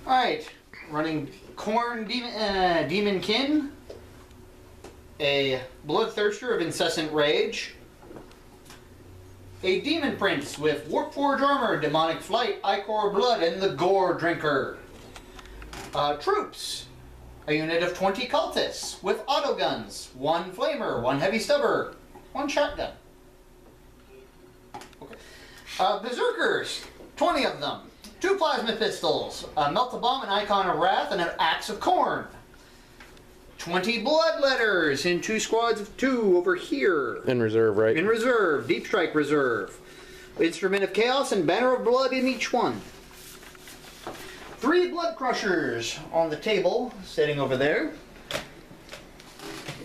Alright, running Khorne Daemonkin, a Bloodthirster of Incessant Rage, a Demon Prince with Warpforged Armor, Demonic Flight, Ichor Blood, and the Gore Drinker. Troops, a unit of 20 cultists with autoguns, 1 flamer, 1 heavy stubber, 1 shotgun. Okay. Berserkers, 20 of them, 2 plasma pistols, a melt-a-bomb, an icon of wrath, and an axe of Khorne. 20 bloodletters in 2 squads of 2 over here. In reserve, right? In reserve, Deep Strike reserve. Instrument of Chaos and Banner of Blood in each one. 3 Blood Crushers on the table, sitting over there.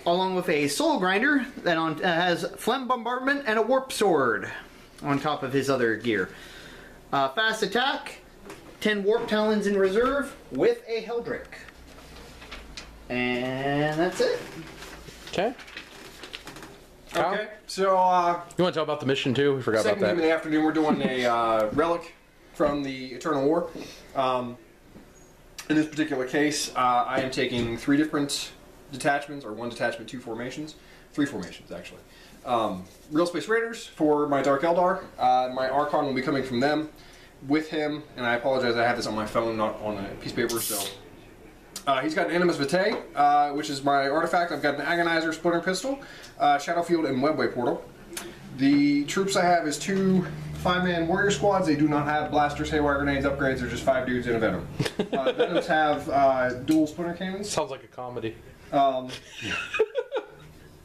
Along with a Soul Grinder that has Phlegm Bombardment and a Warp Sword on top of his other gear. Fast Attack, 10 Warp Talons in reserve with a Heldrick. And that's it. Okay. Okay, so you want to talk about the mission too? We forgot about that. Second game of the afternoon, we're doing a relic from the Eternal War. In this particular case, I am taking 3 different detachments, or 1 detachment, 2 formations, 3 formations actually. Real Space Raiders for my Dark Eldar. My Archon will be coming from them with him, and I apologize, I have this on my phone, not on a piece of paper, so. He's got an Animus Vitae, which is my artifact. I've got an Agonizer, Splinter Pistol, Shadowfield, and Webway Portal. The troops I have is 2 5-man warrior squads. They do not have blasters, haywire grenades, upgrades. They're just 5 dudes in a Venom. Venoms have dual Splinter Cannons. Sounds like a comedy.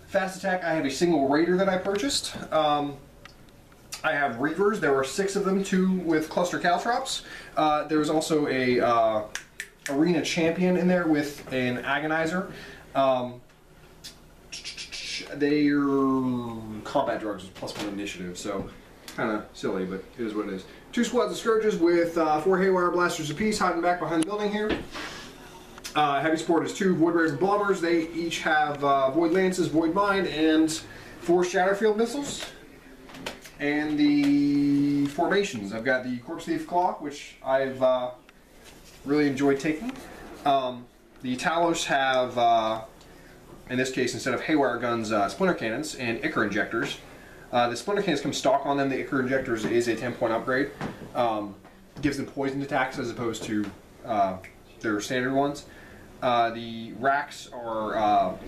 Fast attack, I have a single Raider that I purchased. I have Reavers. There are 6 of them, 2 with Cluster Caltrops. There's also a Arena Champion in there with an Agonizer. Their combat drugs is +1 initiative, so kind of silly, but it is what it is. 2 squads of Scourges with 4 Haywire Blasters apiece, hiding back behind the building here. Heavy support is 2 Voidraven Bombers. They each have Void Lances, Void Mind, and 4 Shadowfield missiles. And the formations, I've got the Corpse Thief Claw, which I've really enjoyed taking. The Talos have, in this case, instead of Haywire guns, Splinter Cannons and Ichor Injectors. The Splinter Cannons come stock on them. The Ichor Injectors is a 10-point upgrade. Gives them poisoned attacks as opposed to their standard ones. The Racks are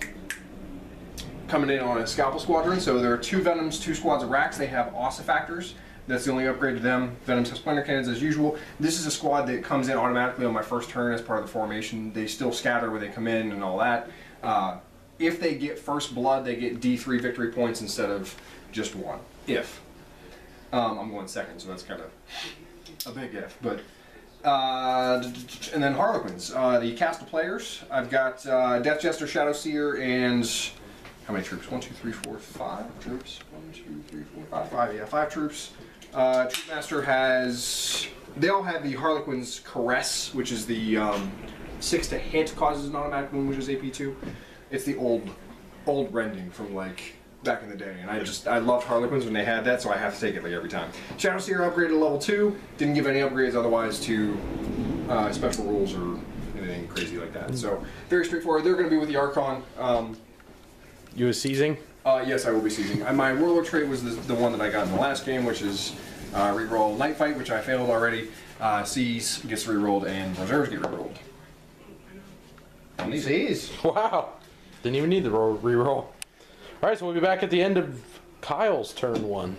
coming in on a Scalpel Squadron, so there are 2 Venoms, 2 squads of Racks. They have Ossifactors. That's the only upgrade to them. Venoms have Splinter Cannons as usual. This is a squad that comes in automatically on my first turn as part of the formation. They still scatter when they come in and all that. If they get first blood, they get D3 victory points instead of just 1. If. I'm going second, so that's kind of a big if. But and then Harlequins. The cast of players. I've got Death Jester, Shadow Seer, and how many troops? 1, 2, 3, 4, 5 troops. 1, 2, 3, 4, 5. 5, yeah, 5 troops. Troop Master has. They all have the Harlequins Caress, which is the 6 to hit causes an automatic wound, which is AP2. It's the old rending from like back in the day, and I loved Harlequins when they had that, so I have to take it like every time. Shadow Seer upgraded to level 2. Didn't give any upgrades otherwise to special rules or anything crazy like that. So very straightforward. They're going to be with the Archon. You was seizing? Yes, I will be seizing. My Warlord trait was the one that I got in the last game, which is reroll Night Fight, which I failed already. Seize gets rerolled, and Reserves get rerolled. Seize. Wow. Didn't even need the reroll. Alright, so we'll be back at the end of Kyle's turn 1.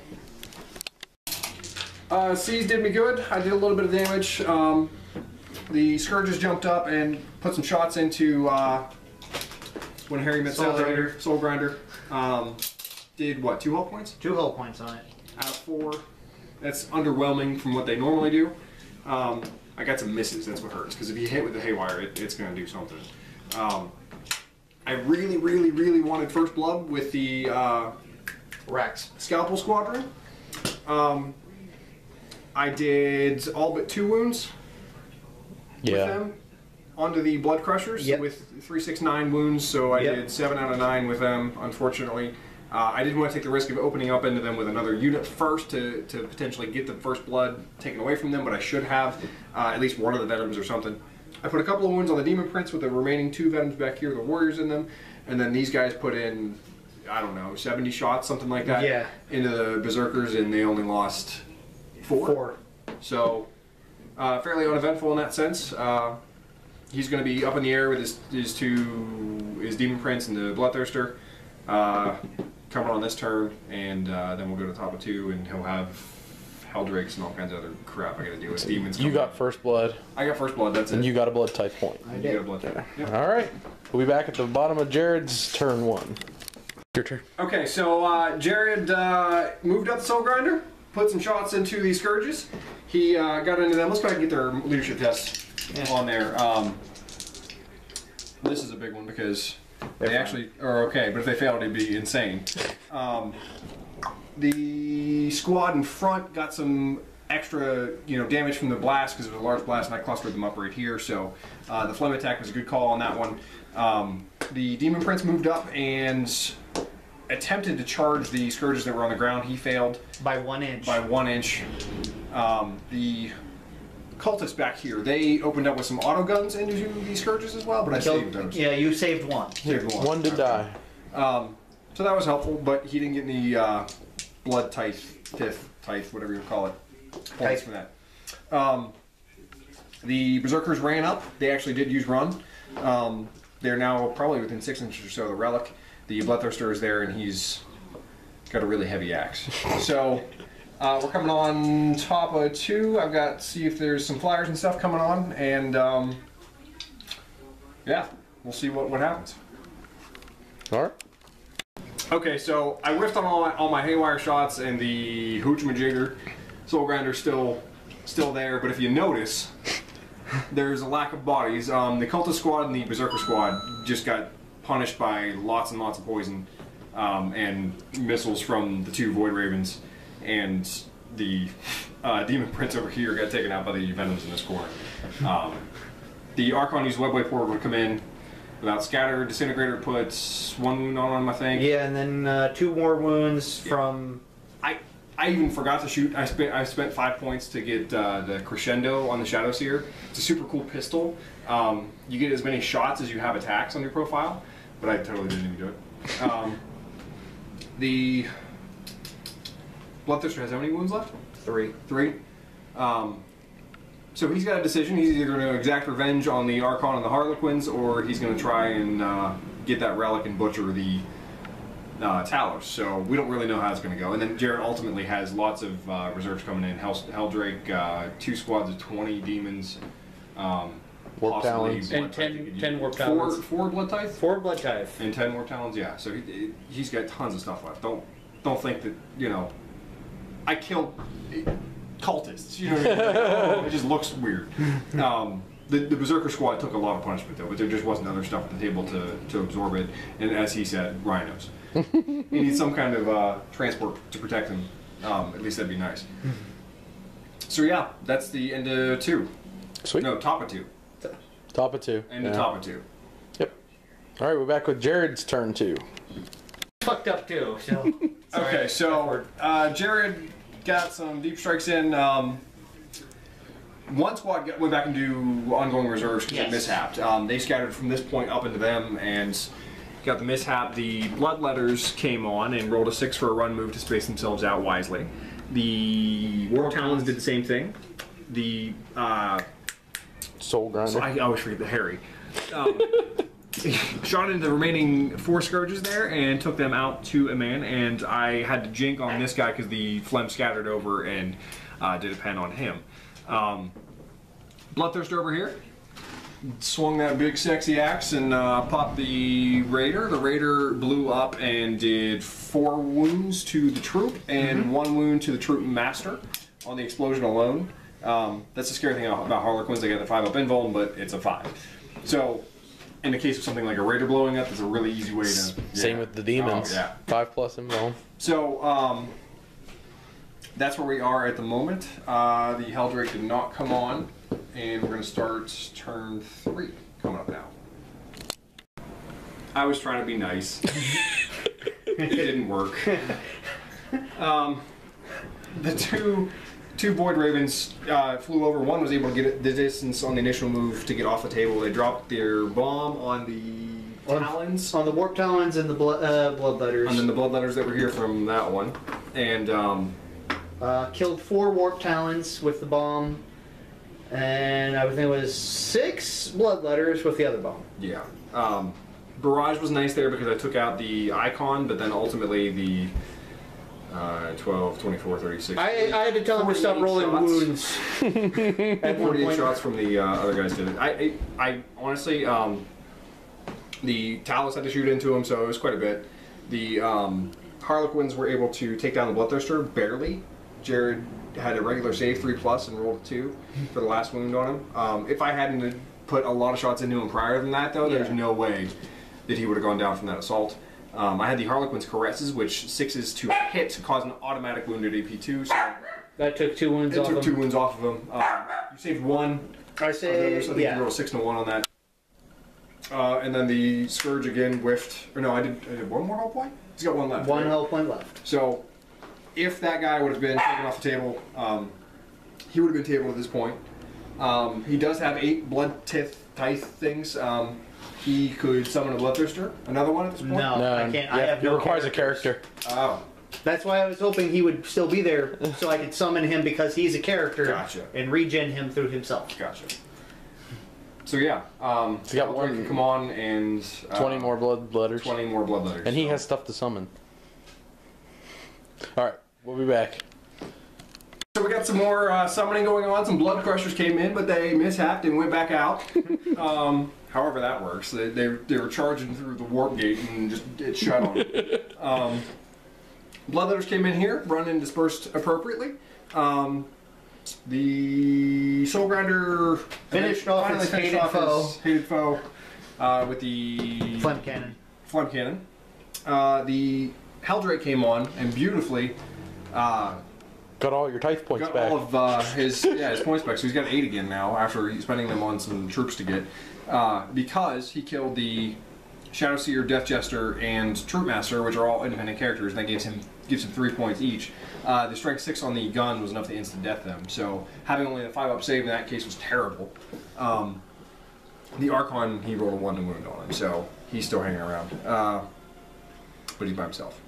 Seize did me good. I did a little bit of damage. The Scourges jumped up and put some shots into when Harry met Soul Grinder. Did what, 2 hull points? 2 hull points on it. Out of 4. That's underwhelming from what they normally do. I got some misses, that's what hurts, because if you hit with the Haywire, it's going to do something. I really, really, really wanted first blood with the Racks. Scalpel Squadron. I did all but 2 wounds with them onto the Blood Crushers with 3, 6, 9 wounds, so I did 7 out of 9 with them, unfortunately. I didn't want to take the risk of opening up into them with another unit first to potentially get the first blood taken away from them, but I should have at least one of the Venoms or something. I put a couple of wounds on the Demon Prince with the remaining 2 Venoms back here, the Warriors in them, and then these guys put in, I don't know, 70 shots, something like that, Yeah. into the Berserkers, and they only lost 4. So, fairly uneventful in that sense. He's going to be up in the air with his Demon Prince and the Bloodthirster coming on this turn, and then we'll go to top of 2, and he'll have Helldrakes and all kinds of other crap I got to deal with. Demons. You got first blood. I got first blood. That's it. And you got a blood type point. I did. You got a blood type. Yep. All right. We'll be back at the bottom of Jared's turn 1. Your turn. Okay, so Jared moved up the Soul Grinder, put some shots into the Scourges. He got into them. Let's go ahead and get their leadership tests on there. This is a big one because they actually are okay, but if they fail, it'd be insane. The squad in front got some extra, damage from the blast because it was a large blast, and I clustered them up right here. So the flame attack was a good call on that one. The Demon Prince moved up and attempted to charge the Scourges that were on the ground. He failed by 1 inch. By 1 inch. The cultists back here, they opened up with some auto guns into the Scourges as well, but I saved those. Yeah, you saved 1. Saved 1. 1 did die. So that was helpful, but he didn't get any blood tithe, whatever you call it, points for that. The Berserkers ran up. They actually did use run. They're now probably within 6 inches or so of the relic. The Bloodthirster is there, and he's got a really heavy axe. So we're coming on top of 2. I've got to see if there's some flyers and stuff coming on, and yeah, we'll see what happens. All right. Okay, so I whiffed on all my haywire shots, and the Hoochmajigger Soul Grinder's still there. But if you notice, there's a lack of bodies. The Cultist squad and the Berserker squad just got punished by lots and lots of poison and missiles from the 2 Void Ravens, and the Demon Prince over here got taken out by the Venoms in this corner. The Archon used Webway Portal would come in. Without Scatter, Disintegrator puts 1 wound on him, I think. Yeah, and then 2 more wounds from... I even forgot to shoot. I spent 5 points to get the Crescendo on the Shadow Seer. It's a super cool pistol. You get as many shots as you have attacks on your profile, but I totally didn't even do it. The Bloodthirster has how many wounds left? 3. 3. So he's got a decision. He's either going to exact revenge on the Archon and the Harlequins, or he's going to try and get that relic and butcher the Talos. So we don't really know how it's going to go. And then Jared ultimately has lots of reserves coming in. Helldrake, 2 squads of 20 demons. Warp Talons. And 10 Warp Talons. 4 Blood Tithe? 4 Blood Tithe. And 10 Warp Talons, yeah. So he's got tons of stuff left. Don't think that, I killed cultists, what I mean? Like, oh, it just looks weird. The Berserker squad took a lot of punishment though, but there just wasn't other stuff at the table to absorb it. And as he said, rhinos. He needs some kind of transport to protect him. At least that'd be nice. So yeah, that's the end of 2. Sweet. No, top of 2. Top of 2. And the top of 2. Yep. All right, we're back with Jared's turn 2. Fucked up too. So. Okay, so Jared got some deep strikes in. One squad went back into ongoing reserves because it mishapped. They scattered from this point up into them and got the mishap. The Bloodletters came on and rolled a 6 for a run move to space themselves out wisely. The Warp Talons did the same thing. The Soul Grinder. I always forget the Harry. Shot into the remaining 4 Scourges there and took them out to a man, and I had to jink on this guy because the phlegm scattered over and did a pen on him. Bloodthirster over here swung that big sexy axe and popped the Raider. The Raider blew up and did 4 wounds to the troop and 1 wound to the troop master on the explosion alone. That's the scary thing about Harlequins. They get the 5-up invuln, but it's a 5. So in the case of something like a Raider blowing up, it's a really easy way to... Same with the demons. 5+ invuln. So, that's where we are at the moment. The Helldrake did not come on, and we're going to start turn 3 coming up now. I was trying to be nice. It didn't work. The 2 2 Void Ravens flew over. One was able to get the distance on the initial move to get off the table. They dropped their bomb on the talons. On the warp talons and the bloodletters. And then the bloodletters that were here from that one. And killed 4 warp talons with the bomb. And I think it was 6 bloodletters with the other bomb. yeah. Barrage was nice there because I took out the icon, but then ultimately the 12, 24, 36. I had to tell him to stop rolling wounds. At 48 shots from the other guys did it. I honestly, the Talus had to shoot into him, so it was quite a bit. The Harlequins were able to take down the Bloodthirster, barely. Jared had a regular save, 3+, and rolled a 2 for the last wound on him. If I hadn't put a lot of shots into him prior than that, though, there's no way that he would have gone down from that assault. I had the Harlequins Caresses, which 6s to hit cause an automatic wound at AP2. So that took 2 wounds off him. It took 2 wounds off of him. You saved 1. I saved, I think you rolled a 6 and a 1 on that. And then the Scourge again whiffed. Or no, I did 1 more health point? He's got 1 left. 1 right? health point left. So if that guy would have been taken off the table, he would have been tabled at this point. He does have 8 blood tithe things. He could summon a Bloodthirster, another one at this point? No, I can't. I have it no requires a character. Oh. That's why I was hoping he would still be there, so I could summon him because he's a character. Gotcha. And regen him through himself. Gotcha. So yeah, So you got one can come on and 20 more bloodletters. 20 more bloodletters. And he has stuff to summon. Alright, we'll be back. So we got some more summoning going on. Some blood crushers came in, but they mishapped and went back out. However that works. They were charging through the warp gate and just it shut on them. Bloodletters came in here, run and dispersed appropriately. The Soul Grinder Finished off his hated foe with the Flame Cannon. Flame Cannon. The Helldrake came on and beautifully Got all your tithe points got back. all of his points back. So he's got 8 again now after spending them on some troops to get because he killed the Shadow Seer, Death Jester, and Troop Master, which are all independent characters. And that gives him 3 points each. The strength 6 on the gun was enough to instant death them. So having only a 5-up save in that case was terrible. The Archon, he rolled a 1 to wound on him, so he's still hanging around. But he's by himself.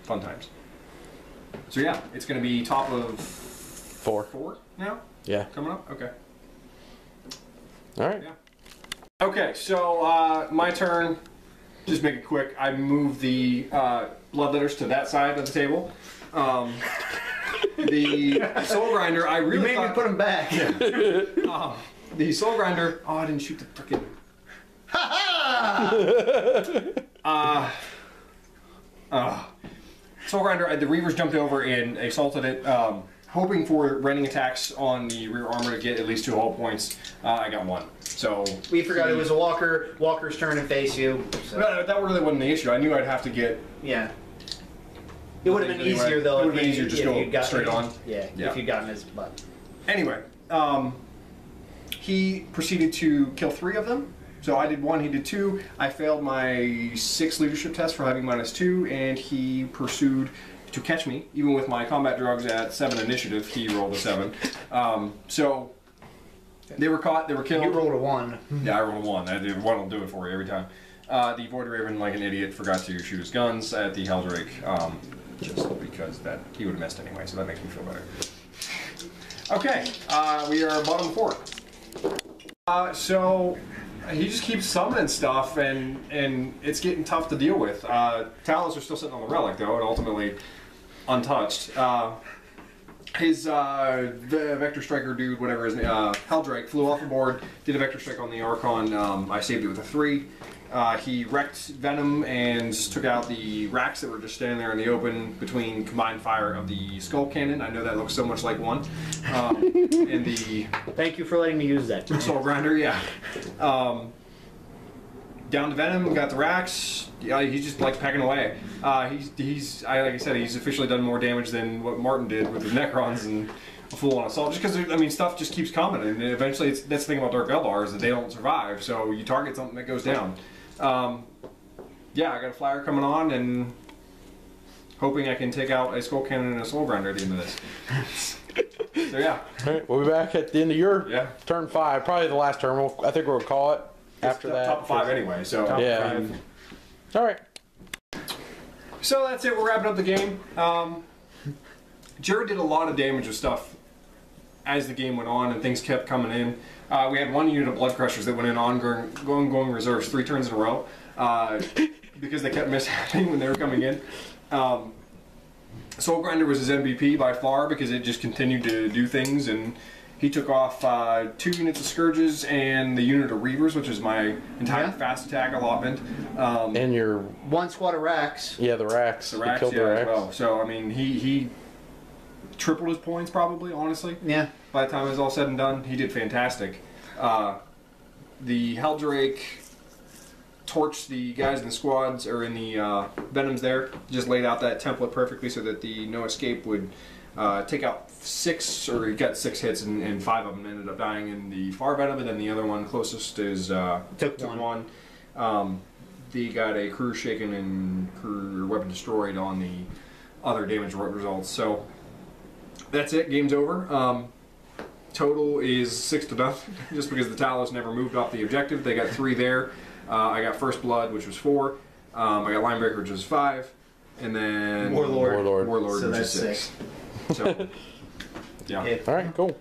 Fun times. So yeah, it's going to be top of 4 now? Yeah. Coming up? Okay. Alright. Yeah. Okay, so my turn. Just make it quick. I moved the bloodletters to that side of the table. The Soul Grinder, I really You made me put them back. The Soul Grinder. Oh, I didn't shoot the frickin'. Soul Grinder. The Reavers jumped over and assaulted it, hoping for rending attacks on the rear armor to get at least 2 hull points. I got 1. So we forgot it was a walker. Walker's turn and face you. So. That really wasn't the issue. I knew I'd have to get. Yeah. It would have been easier though. It would have been easier just go straight on. Yeah. If you'd gotten his butt. Anyway, he proceeded to kill 3 of them. So I did 1, he did 2. I failed my 6 leadership test for having -2, and he pursued to catch me. Even with my combat drugs at 7 initiative, he rolled a 7. So they were caught, they were killed. You rolled a 1. Yeah, I rolled a 1. That 1 will do it for you every time. The Voidraven, like an idiot, forgot to shoot his guns at the Helldrake, just because that he would have missed anyway, so that makes me feel better. Okay, we are bottom 4. So he just keeps summoning stuff, and it's getting tough to deal with. Talus are still sitting on the relic, though, and ultimately untouched. His the Vector Striker dude, whatever his name, Helldrake, flew off the board, did a Vector Strike on the Archon. I saved it with a 3. He wrecked Venom and took out the racks that were just standing there in the open between combined fire of the Skull Cannon. I know that looks so much like one. And the... Thank you for letting me use that. Soul Grinder, yeah. Down to Venom, got the racks. Yeah, he's just like pecking away. He's like I said, he's officially done more damage than what Martin did with his Necrons and a full-on assault. Just because, I mean, stuff just keeps coming, and eventually, that's the thing about Dark Eldar is that they don't survive. So you target something that goes down. Yeah, I got a flyer coming on, and hoping I can take out a Skull Cannon and a Soul Grinder at the end of this. So yeah. All right, we'll be back at the end of your Yeah. turn 5, probably the last turn. I think we'll call it after It's that. top 5 anyway, so. Yeah. All right. So that's it. We're wrapping up the game. Jared did a lot of damage with stuff as the game went on and things kept coming in. We had one unit of Blood Crushers that went in going reserves 3 turns in a row because they kept mishappening when they were coming in. Soul Grinder was his MVP by far because it just continued to do things, and he took off 2 units of Scourges and the unit of Reavers, which is my entire fast attack allotment. And your 1 squad of racks. the racks. The He racks, killed yeah, the as racks. well. So I mean, he tripled his points probably, honestly. Yeah. By the time it was all said and done, he did fantastic. The Helldrake torched the guys in the squads, or in the Venoms there, just laid out that template perfectly so that the No Escape would take out 6, or he got 6 hits, and 5 of them ended up dying in the Far Venom, and then the other one closest is Took took one. one. They got a crew shaken and crew weapon destroyed on the other damage results. So that's it. Game's over. Total is 6-0, just because the Talos never moved off the objective. They got 3 there. I got First Blood, which was 4. I got Linebreaker, which was 5, and then Warlord. Warlord. Warlord, So which is that's 6. So yeah. Yeah. All right, cool.